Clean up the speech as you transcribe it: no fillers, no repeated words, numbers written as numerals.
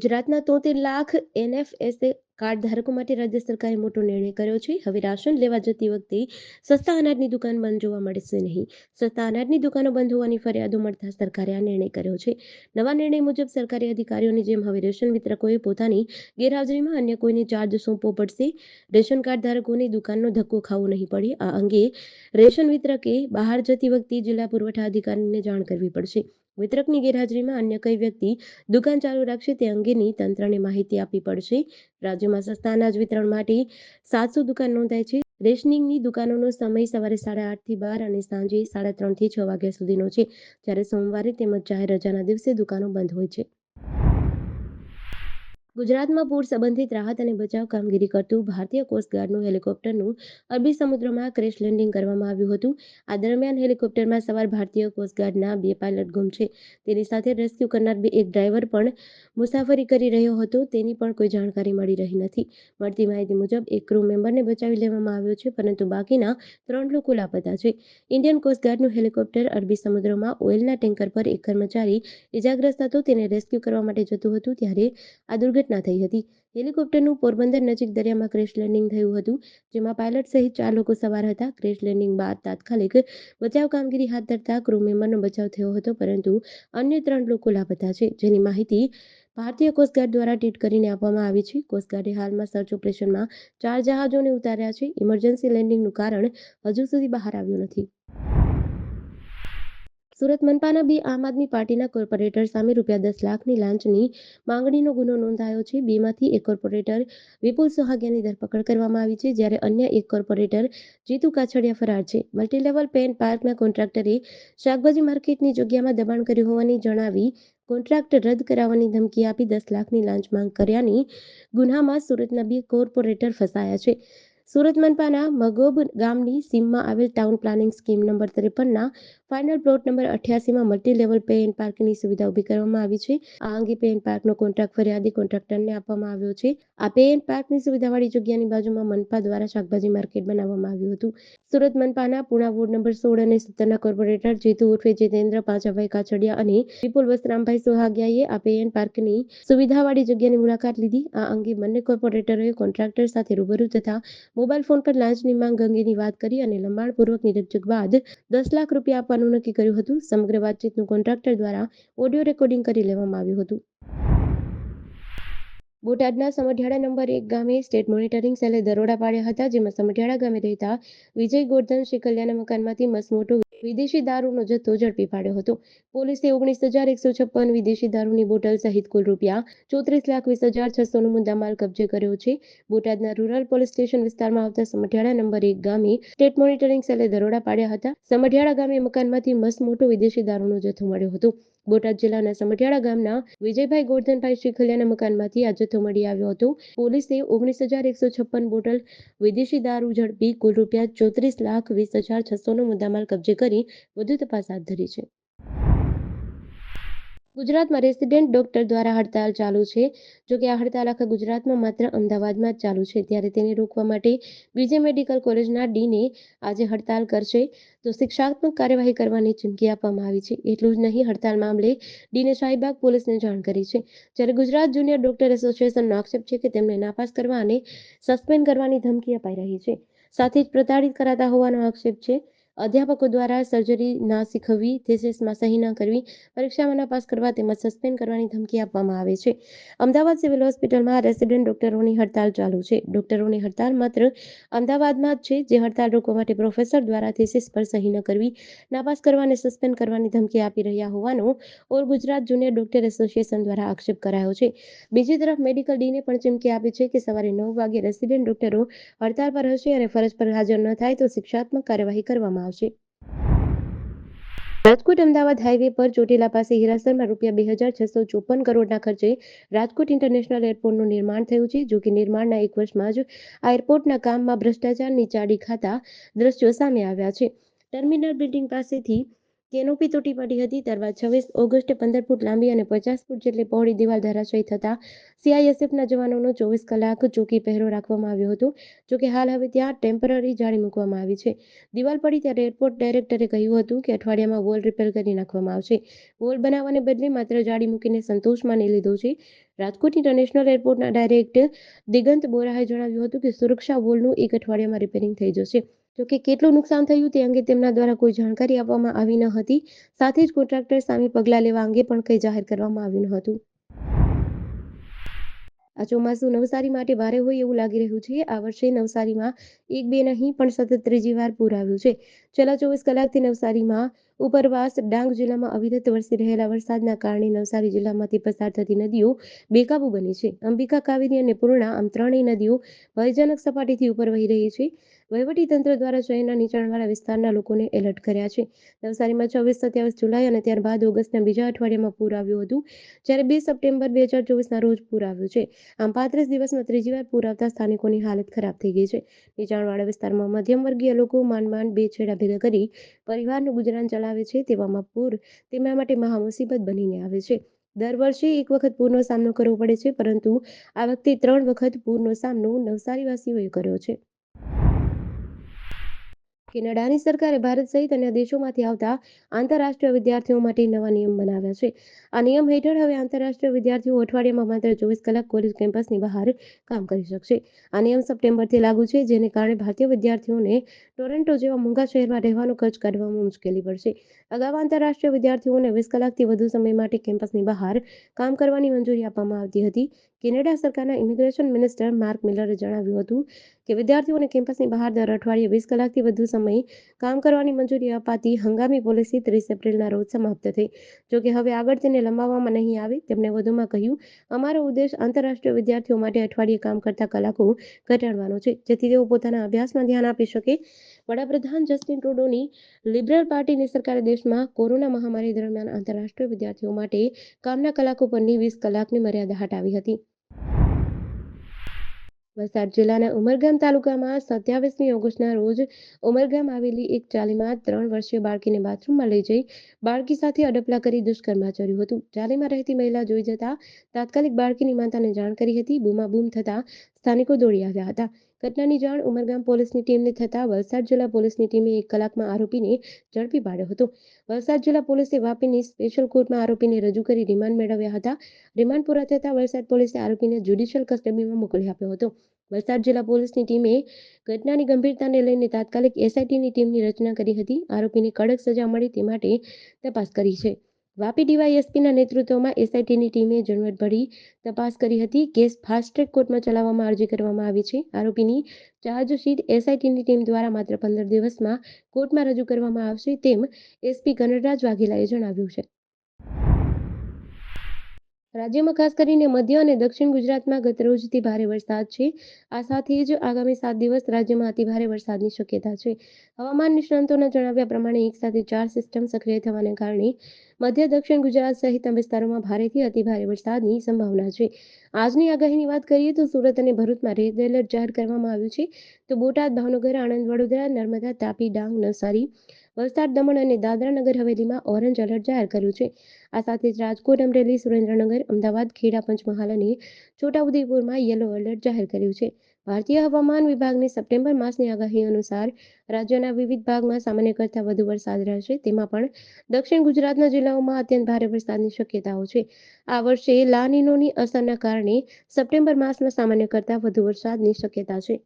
ગુજરાતના 73 lakh NFSA card ધારકો માટે રાજ્ય સરકારે મોટો નિર્ણય કર્યો છે. હવે રાશન લેવા જતી વખતે સસ્તા અનાજની દુકાન બંધ જોવા મળશે નહીં. સસ્તા અનાજની દુકાનો બંધ હોવાની ફરિયાદો મળતા સરકારે આ નિર્ણય કર્યો છે. નવા નિર્ણય મુજબ સરકારી અધિકારીઓની જેમ હવે રેશન વિતરકોએ પોતાની ગેરહાજરીમાં અન્ય કોઈને ચાર્જ સોંપવો પડશે. રેશન કાર્ડ ધારકોને દુકાનનો ધક્કો ખાવો નહીં પડે. આ અંગે રેશન વિતરકે બહાર જતી વખતે જિલ્લા પુરવઠા અધિકારીને જાણ કરવી પડશે. વિતરકની ગેરહાજરીમાં અન્ય કઈ વ્યક્તિ દુકાન ચાલુ રાખશે તે અંગેની તંત્રને માહિતી આપવી પડશે. રાજ્યમાં સસ્તા અનાજ વિતરણ માટે 700 દુકાન નોંધાઈ છે. રેશનિંગની દુકાનોનો સમય સવારે 8:30 થી 12 અને સાંજે 3:30 થી 6 વાગ્યા સુધીનો છે, જ્યારે સોમવારે તેમજ જાહેર રજાના દિવસે દુકાનો બંધ હોય છે. ગુજરાતમાં પૂર સંબંધિત રાહત અને બચાવ કામગીરી કરતું ભારતીય કોસ્ટગાર્ડનું હેલિકોપ્ટરનું અરબી સમુદ્રમાં ક્રેશ લેન્ડિંગ કરવામાં આવ્યું હતું. આ દરમિયાન હેલિકોપ્ટરમાં સવાર ભારતીય કોસ્ટગાર્ડના 2 પાયલટ ગુમ છે. તેની સાથે રેસ્ક્યુ કરનાર એક ડ્રાઈવર પણ મુસાફરી કરી રહ્યો હતો. તેની પણ કોઈ જાણકારી મળી રહી નથી. મળતી માહિતી મુજબ એક ક્રૂ મેમ્બરને બચાવી લેવામાં આવ્યો છે, પરંતુ બાકીના 3 લોકો લાપતા છે. ઇન્ડિયન કોસ્ટગાર્ડનું હેલિકોપ્ટર અરબી સમુદ્રમાં ઓઇલના ટેન્કર પર એક કર્મચારી ઇજાગ્રસ્ત હતો. તેને રેસ્ક્યુ કરવા માટે જતું હતું ત્યારે આ દુર્ઘટના થઈ હતી. હેલિકોપ્ટરનું પોરબંદર નજીક દરિયામાં ક્રેશ લેન્ડિંગ થયું હતું, જેમાં પાયલટ સહિત 4 લોકો સવાર હતા. ક્રેશ લેન્ડિંગ બાદ તાત્કાલિક બચાવ કામગીરી હાથ ધરતા ક્રૂ મેમ્બરનો બચાવ થયો હતો, પરંતુ અન્ય 3 લોકો લાપતા છે, જેની માહિતી ભારતીય કોસ્ટગાર્ડ દ્વારા ટ્વીટ કરીને આપવામાં આવી છે. કોસ્ટગાર્ડે હાલમાં સર્ચ ઓપરેશનમાં 4 જહાજોને ઉતાર્યા છે. ઇમરજન્સી લેન્ડિંગનું કારણ હજુ સુધી બહાર આવ્યું નથી. સુરત મનપાના 2 આમ આદમી પાર્ટીના કોર્પોરેટર સામે ₹10 લાખની લાંચની માંગણીનો ગુનો નોંધાયો છે. બેમાંથી એક કોર્પોરેટર વિપુલ સોહાગિયાની ધરપકડ કરવામાં આવી છે, જ્યારે અન્ય એક કોર્પોરેટર જીતુ કાછડિયા ફરાર છે. મલ્ટીલેવલ પેન્ટ પાર્કના કોન્ટ્રાક્ટરે શાકભાજી માર્કેટની જગ્યામાં દબાણ કર્યું હોવાની જણાવી કોન્ટ્રાક્ટ રદ કરાવવાની ધમકી આપી 10 લાખની લાંચ માંગ કર્યાની ગુન્હામાં સુરતના 2 કોર્પોરેટર ફસાયા છે. સુરત મનપાના મગોબ ગામની સીમમાં આવેલ ટાઉન પ્લાનિંગ સ્કીમ નંબર 53ના ફાઇનલ પ્લોટ નંબર 88માં મલ્ટીલેવલ પે એન્ડ પાર્કિંગની સુવિધા ઊભી કરવામાં આવી છે. આ અંગે પે એન્ડ પાર્કનો કોન્ટ્રાક્ટ ફરિયાદી કોન્ટ્રાક્ટરને આપવામાં આવ્યો છે. આ પે એન્ડ પાર્કની સુવિધાવાળી જગ્યાની બાજુમાં મનપા દ્વારા શાકભાજી માર્કેટ બનાવવામાં આવ્યું હતું. સુરત મનપાના પૂણા વોર્ડ નંબર 16 અને 17ના કોર્પોરેટર જીતુ ઉર્ફે જીતેન્દ્ર પાંચાભાઈ કાછડિયા અને વિપુલ વસ્ત્રામભાઈ સોહાગિયાએ આ પે એન્ડ પાર્કની સુવિધાવાળી જગ્યાની મુલાકાત લીધી. આ અંગે બંને કોર્પોરેટરોએ કોન્ટ્રાક્ટર સાથે રૂબરૂ તથા મોબાઈલ ફોન પર લાંચની માંગ અંગેની વાત કરી અને લંબાણપૂર્વકની રકજક બાદ 10 લાખ રૂપિયા આપવાનું નક્કી કર્યું હતું. સમગ્ર વાતચીતનું કોન્ટ્રાક્ટર દ્વારા ઓડિયો રેકોર્ડિંગ કરી લેવામાં આવ્યું હતું. બોટાદના સમઢિયાળા નંબર 1 ગામે સ્ટેટ મોનિટરિંગ સેલે દરોડા પાડ્યા હતા, જેમાં સમઢિયાળા ગામે રહેતા વિજય ગોરધન શેકલિયાના મકાનમાંથી મસમોટો વિદેશી દારૂનો જથ્થો ઝડપી પાડ્યો હતો. પોલીસે 19,156 વિદેશી દારૂની બોટલ સહિત કુલ ₹24,20,600નો મુદ્દામાલ કબજે કર્યો છે. બોટાદના રૂરલ પોલીસ સ્ટેશન વિસ્તારમાં આવતા સમઢિયાળા નંબર 1 ગામે સ્ટેટ મોનિટરિંગ સેલે દરોડા પાડ્યા હતા. સમઢિયાળા ગામે મકાનમાંથી મસમોટો વિદેશી દારૂનો જથ્થો મળ્યો હતો. બોટાદ જિલ્લાના સમઢિયાળા ગામના વિજયભાઈ ગોરધનભાઈ શેખલિયાના મકાનમાંથી આ જથ્થો મળી આવ્યો હતો. પોલીસે 19,156 બોટલ વિદેશી દારૂ ઝડપી કુલ ₹34,20,600નો મુદ્દામાલ કબજે કરી વધુ તપાસ હાથ ધરી છે. ગુજરાતમાં રેસિડેન્ટ ડોક્ટર દ્વારા હડતાલ ચાલુ છે. જોકે આ હડતાલ આખા ગુજરાતમાં માત્ર અમદાવાદમાં જ ચાલુ છે, ત્યારે તેને રોકવા માટે બીજે મેડિકલ કોલેજના ડીને આજે હડતાલ કરશે તો શિક્ષાત્મક કાર્યવાહી કરવાની ચીમકી આપવામાં આવી છે. એટલું જ નહીં, હડતાલ મામલે ડીને શાહીબાગ પોલીસને જાણ કરી છે. જ્યારે ગુજરાત જુનિયર ડોક્ટર એસોસિએશનનો આક્ષેપ છે કે તેમને નાપાસ કરવા અને સસ્પેન્ડ કરવાની ધમકી અપાઈ રહી છે. સાથે જ પ્રતાડિત કરાતા હોવાનો આક્ષેપ છે. અધ્યાપકો દ્વારા સર્જરી ના શીખવવી, થીસીસમાં સહી ન કરવી, પરીક્ષામાં નાપાસ કરવા તેમજ સસ્પેન્ડ કરવાની ધમકી આપવામાં આવે છે. અમદાવાદ સિવિલ હોસ્પિટલમાં રેસિડેન્ટ ડોક્ટરોની હડતાલ ચાલુ છે. ડોક્ટરોની હડતાલ માત્ર અમદાવાદમાં જ છે, જે હડતાલ રોકવા માટે પ્રોફેસર દ્વારા થીસીસ પર સહી ન કરવી, નાપાસ કરવા અને સસ્પેન્ડ કરવાની ધમકી આપી રહ્યા હોવાનો all Gujarat junior doctor association દ્વારા આક્ષેપ કરાયો છે. બીજી તરફ મેડિકલ ડીને પણ ચીમકી આપી છે કે સવારે 9 વાગે રેસિડેન્ટ ડોક્ટરો હડતાલ પર હશે અને ફરજ પર હાજર ન થાય તો શિક્ષાત્મક કાર્યવાહી કરવામાં આવશે. રાજકોટ અમદાવાદ હાઈવે પર ચોટીલા પાસે હીરાસરમાં ₹2,654 કરોડના ખર્ચે રાજકોટ ઇન્ટરનેશનલ એરપોર્ટનું નિર્માણ થયું છે. જો કે નિર્માણના 1 વર્ષમાં જ આ એરપોર્ટના કામમાં ભ્રષ્ટાચારની ચાડી ખાતા દ્રશ્યો સામે આવ્યા છે. ટર્મિનલ બિલ્ડિંગ પાસેથી કેનોપી તૂટી પડી હતી. ત્યારબાદ 26 ઓગસ્ટે 15 ફૂટ લાંબી અને 50 ફૂટ જેટલી પહોળી દિવાલ ધરાશાયી થતા સીઆઈએસએફના જવાનોનો 24 કલાક ચોકી પહેરો રાખવામાં આવ્યો હતો. જોકે હાલ હવે ત્યાં ટેમ્પરરી જાળી મૂકવામાં આવી છે. દિવાલ પડી ત્યારે એરપોર્ટ ડાયરેક્ટરે કહ્યું હતું કે અઠવાડિયામાં વોલ રિપેર કરી નાખવામાં આવશે. વોલ બનાવવાને બદલે માત્ર જાળી મૂકીને સંતોષ માની લીધો છે. રાજકોટ ઇન્ટરનેશનલ એરપોર્ટના ડાયરેક્ટર દિગંત બોરાએ જણાવ્યું હતું કે સુરક્ષા વોલનું 1 અઠવાડિયામાં રિપેરિંગ થઈ જશે. જોકે કેટલું નુકસાન થયું તે અંગે તેમના દ્વારા કોઈ જાણકારી આપવામાં આવી ન હતી. સાથે જ કોન્ટ્રાક્ટર સામે પગલાં લેવા અંગે પણ કંઈ જાહેર કરવામાં આવ્યું ન હતું. આ ચોમાસું નવસારી માટે ભારે હોય એવું લાગી રહ્યું છે. આ વર્ષે નવસારીમાં એક બે નહીં પણ સતત ત્રીજી વાર પૂર આવ્યું છે. છેલ્લા 24 કલાકથી નવસારીમાં ઉપરવાસ ડાંગ જિલ્લામાં અવિરત વરસી રહેલા વરસાદના કારણે નવસારી જિલ્લામાંથી પસાર થતી નદીઓ બેકાબૂ બની છે. અંબિકા, કાવેરી અને પૂર્ણા આમ ત્રણેય નદીઓ ભયજનક સપાટીથી ઉપર વહી રહી છે. વહીવટીતંત્ર દ્વારા શહેરના નીચાણવાળા વિસ્તારના લોકોને એલર્ટ કર્યા છે. નવસારીમાં 26-27 જુલાઈ અને ત્યારબાદ ઓગસ્ટના બીજા અઠવાડિયામાં પૂર આવ્યું હતું. જ્યારે 2 સપ્ટેમ્બર 2024ના રોજ પૂર આવ્યું છે. આમ 35 દિવસમાં ત્રીજી વાર પૂર આવતા સ્થાનિકોની હાલત ખરાબ થઈ ગઈ છે. નીચાણવાળા વિસ્તારમાં મધ્યમવર્ગીય લોકો માંડ બે છેડા ભેગા કરી પરિવારનું ગુજરાન ચલાવે છે. તેવામાં પૂર તેમના માટે મહા મુસીબત બનીને આવે છે. દર વર્ષે એક વખત પૂરનો સામનો કરવો પડે છે, પરંતુ આ વખતે 3 વખત પૂરનો સામનો નવસારીવાસીઓએ કર્યો છે. કેનેડાની સરકારે ભારત સહિત અન્ય દેશોમાંથી આવતા આંતરરાષ્ટ્રીય વિદ્યાર્થીઓ માટે નવા નિયમ બનાવ્યા છે. આ નિયમ હેઠળ હવે આંતરરાષ્ટ્રીય વિદ્યાર્થીઓ અઠવાડિયામાં માત્ર 24 કલાક કોલેજ કેમ્પસની બહાર કામ કરી શકશે. આ નિયમ સપ્ટેમ્બરથી લાગુ છે, જેને કારણે ભારતીય વિદ્યાર્થીઓને ટોરન્ટો જેવા મોંઘા શહેરમાં રહેવાનો ખર્ચ કાઢવામાં મુશ્કેલી પડશે. અગાઉ આંતરરાષ્ટ્રીય વિદ્યાર્થીઓને 20 કલાકથી વધુ સમય માટે કેમ્પસની બહાર કામ કરવાની મંજૂરી આપવામાં આવતી હતી. કેનેડા સરકારના ઇમિગ્રેશન મિનિસ્ટર માર્ક મિલરે જણાવ્યું હતું કે વિદ્યાર્થીઓને કેમ્પસની બહાર દર અઠવાડિયે 20 કલાકથી વધુ સમય કામ કરવાની મંજૂરી અપાતી હંગામી પોલિસી 30 એપ્રિલના રોજ સમાપ્ત થઈ. જોકે હવે આગળ તેને લંબાવવામાં નહીં આવે. તેમણે વધુમાં કહ્યું, અમારો ઉદ્દેશ આંતરરાષ્ટ્રીય વિદ્યાર્થીઓ માટે અઠવાડિયે કામ કરતા કલાકો ઘટાડવાનો છે, જેથી તેઓ પોતાના અભ્યાસમાં ધ્યાન આપી શકે. વડાપ્રધાન જસ્ટિન ટ્રુડોની લિબરલ પાર્ટીની સરકારે દેશમાં કોરોના મહામારી દરમિયાન આંતરરાષ્ટ્રીય વિદ્યાર્થીઓ માટે કામના કલાકો પરની 20 કલાકની મર્યાદા હટાવી હતી. વલસાડ જિલ્લાના ઉમરગામ તાલુકામાં 27 ઓગસ્ટના રોજ ઉમરગામ આવેલી એક ચાલીમાં 3 વર્ષીય બાળકીને બાથરૂમમાં લઈ જઈ બાળકી સાથે અડપલા કરી દુષ્કર્મ આચર્યું હતું. ચાલીમાં રહેતી મહિલા જોઈ જતા તાત્કાલિક બાળકીની માતાને જાણ કરી હતી. બૂમાબૂમ થતા સ્થાનિકો દોડી આવ્યા હતા. ઘટનાની જાણ ઉમરગામ પોલીસની ટીમને થતા વલસાડ જિલ્લા પોલીસની ટીમે 1 કલાકમાં આરોપીને ઝડપી પાડ્યો હતો. વલસાડ જિલ્લા પોલીસે વાપીની સ્પેશિયલ કોર્ટમાં આરોપીને રજૂ કરી રિમાન્ડ મેળવ્યા હતા. રિમાન્ડ પૂરા થતા વલસાડ પોલીસે આરોપીને જ્યુડિશિયલ કસ્ટડીમાં મોકલી આપ્યો હતો. વલસાડ જિલ્લા પોલીસની ટીમે ઘટનાની ગંભીરતાને લઈને તાત્કાલિક એસઆઈટીની ટીમની રચના કરી હતી. આરોપીને કડક સજા મળે તે માટે તપાસ કરી છે. વાપી ડીવાયએસપીના નેતૃત્વમાં એસઆઈટીની ટીમે ઝીણવટભરી તપાસ કરી હતી. કેસ ફાસ્ટ ટ્રેક કોર્ટમાં ચલાવવામાં અરજી કરવામાં આવી છે. આરોપીની ચાર્જશીટ એસઆઈટીની ટીમ દ્વારા માત્ર 15 દિવસમાં કોર્ટમાં રજૂ કરવામાં આવશે, તેમ એસપી કનરરાજ વાઘેલાએ જણાવ્યું છે. રાજ્યમાં ખાસ કરીને મધ્ય અને દક્ષિણ ગુજરાતમાં ગતરોજથી ભારે વરસાદ છે. આ સાથે જ આગામી 7 દિવસ રાજ્યમાં અતિભારે વરસાદની શક્યતા છે. હવામાન નિષ્ણાંતોના જણાવ્યા પ્રમાણે એકસાથે 4 સિસ્ટમ સક્રિય થવાને કારણે મધ્ય દક્ષિણ ગુજરાત સહિતના વિસ્તારોમાં ભારેથી અતિભારે વરસાદની સંભાવના છે. આજની આગાહીની વાત કરીએ તો સુરત અને ભરૂચમાં રેડ એલર્ટ જાહેર કરવામાં આવ્યું છે. તો બોટાદ, ભાવનગર, આણંદ, વડોદરા, નર્મદા, તાપી, ડાંગ, નવસારી, વલસાડ, દમણ અને દાદરા નગર હવેલીમાં ઓરેન્જ એલર્ટ જાહેર કર્યું છે. આ સાથે જ રાજકોટ, અમરેલી, સુરેન્દ્રનગર, અમદાવાદ, ખેડા, પંચમહાલ અને છોટાઉદેપુરમાં યલો એલર્ટ જાહેર કર્યું છે. ભારતીય હવામાન વિભાગની સપ્ટેમ્બર માસની આગાહી અનુસાર રાજ્યના વિવિધ ભાગમાં સામાન્ય કરતાં વધુ વરસાદ રહેશે. તેમાં પણ દક્ષિણ ગુજરાતના જિલ્લાઓમાં અત્યંત ભારે વરસાદની શક્યતાઓ છે. આ વર્ષે લા નીનોની અસરના કારણે સપ્ટેમ્બર માસમાં સામાન્ય કરતાં વધુ વરસાદની શક્યતા છે.